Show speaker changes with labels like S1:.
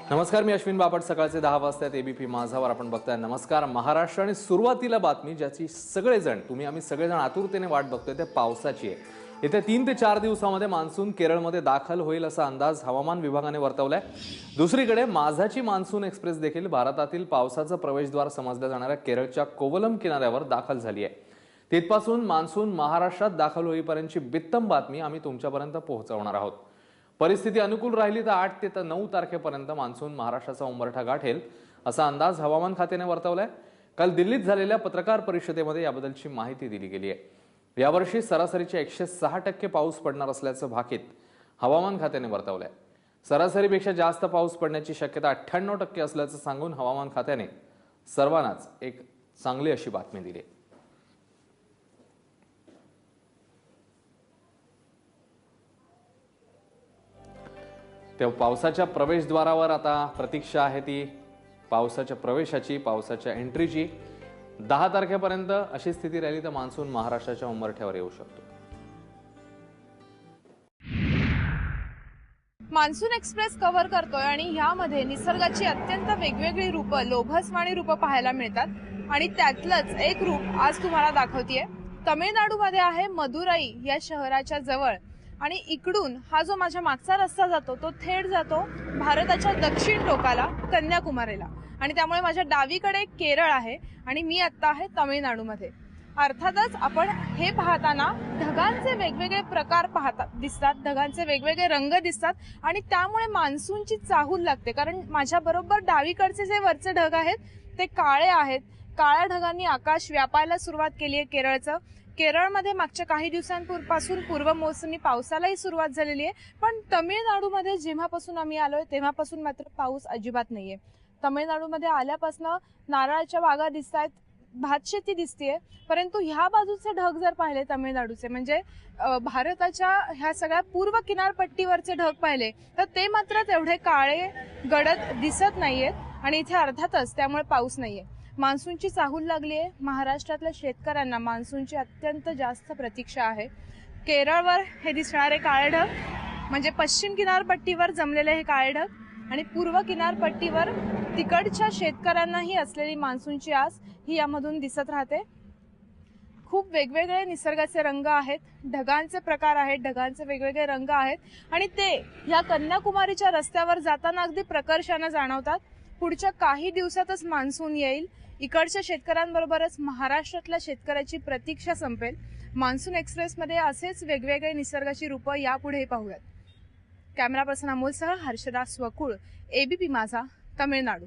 S1: नमस्कार, मी अश्विन बापट. सकाळचे 10 वाजता एबीपी माझावर आपण बघताय नमस्कार महाराष्ट्र. आणि सुरुवातीला बातमी ज्याची आम्ही सगळेजण आतुरतेने वाट बघतोय ते पावसाची आहे. येत्या 3 ते 4 दिवसांमध्ये मान्सून केरळमध्ये दाखल होईल असा अंदाज हवामान विभागाने वर्तवलाय. दुसरीकडे माझाची मान्सून एक्सप्रेस देखील भारतातील पावसाचं प्रवेशद्वार समजल्या जाणाऱ्या केरळच्या कोवलम किनाऱ्यावर दाखल झाली आहे. तिथपासून मान्सून महाराष्ट्रात दाखल होईपर्यंतची बित्तम बातमी आम्ही तुमच्यापर्यंत पोहोचवणार आहोत. परिस्थिती अनुकूल राहिली तर 8 ते 9 तारखेपर्यंत मान्सून महाराष्ट्राचा उंबरठा गाठेल असा अंदाज हवामान खात्याने वर्तवलाय. काल दिल्लीत झालेल्या पत्रकार परिषदेमध्ये याबद्दलची माहिती दिली गेली आहे. यावर्षी सरासरीचे 106% पाऊस पडणार असल्याचं भाकीत हवामान खात्याने वर्तवलंय. सरासरीपेक्षा जास्त पाऊस पडण्याची शक्यता 98% असल्याचं सांगून हवामान खात्याने सर्वांनाच एक चांगली अशी बातमी दिली. तेव्हा पावसाच्या प्रवेशद्वारावर आता प्रतीक्षा आहे ती पावसाच्या प्रवेशाची, पावसाच्या एंट्रीची. 10 तारखेपर्यंत अशी स्थिती राहिली तर मान्सून महाराष्ट्राच्या उंबरठ्यावर येऊ शकतो.
S2: मान्सून एक्सप्रेस कव्हर करतोय आणि ह्यामध्ये निसर्गाची अत्यंत वेगवेगळी रूपं, लोभसवाणी रूपं पाहायला मिळतात आणि त्यातलंच एक रूप आज तुम्हाला दाखवतेय. तमिळनाडूमध्ये आहे मदुराई या शहराच्या जवळ आणि इकडून हा जो माझ्या मागचा रस्ता जातो तो थेट जातो भारताच्या दक्षिण टोकाला कन्याकुमारीला आणि त्यामुळे माझ्या डावीकडे केरळ आहे आणि मी आता आहे तमिळनाडूमध्ये. अर्थातच आपण हे पाहताना ढगांचे वेगवेगळे प्रकार दिसतात, ढगांचे वेगवेगळे रंग दिसतात आणि त्यामुळे मान्सूनची चाहूल लागते. कारण माझ्या बरोबर डावीकडचे जे वरचे ढग आहेत ते काळे आहेत. काळ्या ढगांनी आकाश व्यापायला सुरुवात केली आहे केरळचं. केरळमध्ये मागच्या काही दिवसांपासून पूर्वमोसमी पावसालाही सुरुवात झालेली आहे. पण तमिळनाडूमध्ये जेव्हापासून आम्ही आलोय तेव्हापासून मात्र पाऊस अजिबात नाहीये. तमिळनाडूमध्ये आल्यापासून नारळाच्या बागा दिसतायत, भातशेती दिसतेय. परंतु ह्या बाजूचे ढग जर पाहिले तमिळनाडूचे म्हणजे भारताच्या ह्या सगळ्या पूर्व किनारपट्टीवरचे ढग पाहिले तर ते मात्र तेवढे काळे गडद दिसत नाहीयेत आणि इथे अर्थातच त्यामुळे पाऊस नाहीये. मान्सूनची चाहूल लागली आहे. महाराष्ट्रातल्या शेतकऱ्यांना मान्सूनची अत्यंत जास्त प्रतीक्षा आहे. केरळवर हे दिसणारे काळे ढग म्हणजे पश्चिम किनारपट्टीवर जमलेले हे काळे ढग आणि पूर्व किनारपट्टीवर तिकडच्या शेतकऱ्यांनाही असलेली मान्सूनची आस ही यामधून दिसत राहते. खूप वेगवेगळे निसर्गाचे रंग आहेत, ढगांचे प्रकार आहेत, ढगांचे वेगवेगळे रंग आहेत आणि ते या कन्याकुमारीच्या रस्त्यावर जाताना अगदी प्रकर्षाने जाणवतात. पुढच्या काही दिवसातच मान्सून येईल. इकडच्या शेतकऱ्यांबरोबरच महाराष्ट्रातल्या शेतकऱ्याची प्रतीक्षा संपेल. मान्सून एक्सप्रेसमध्ये असेच वेगवेगळे निसर्गाची रूपं यापुढेही पाहूयात. कॅमेरा पर्सन अमोलसह हर्षदा स्वकुळ, एबीपी माझा, तमिळनाडू.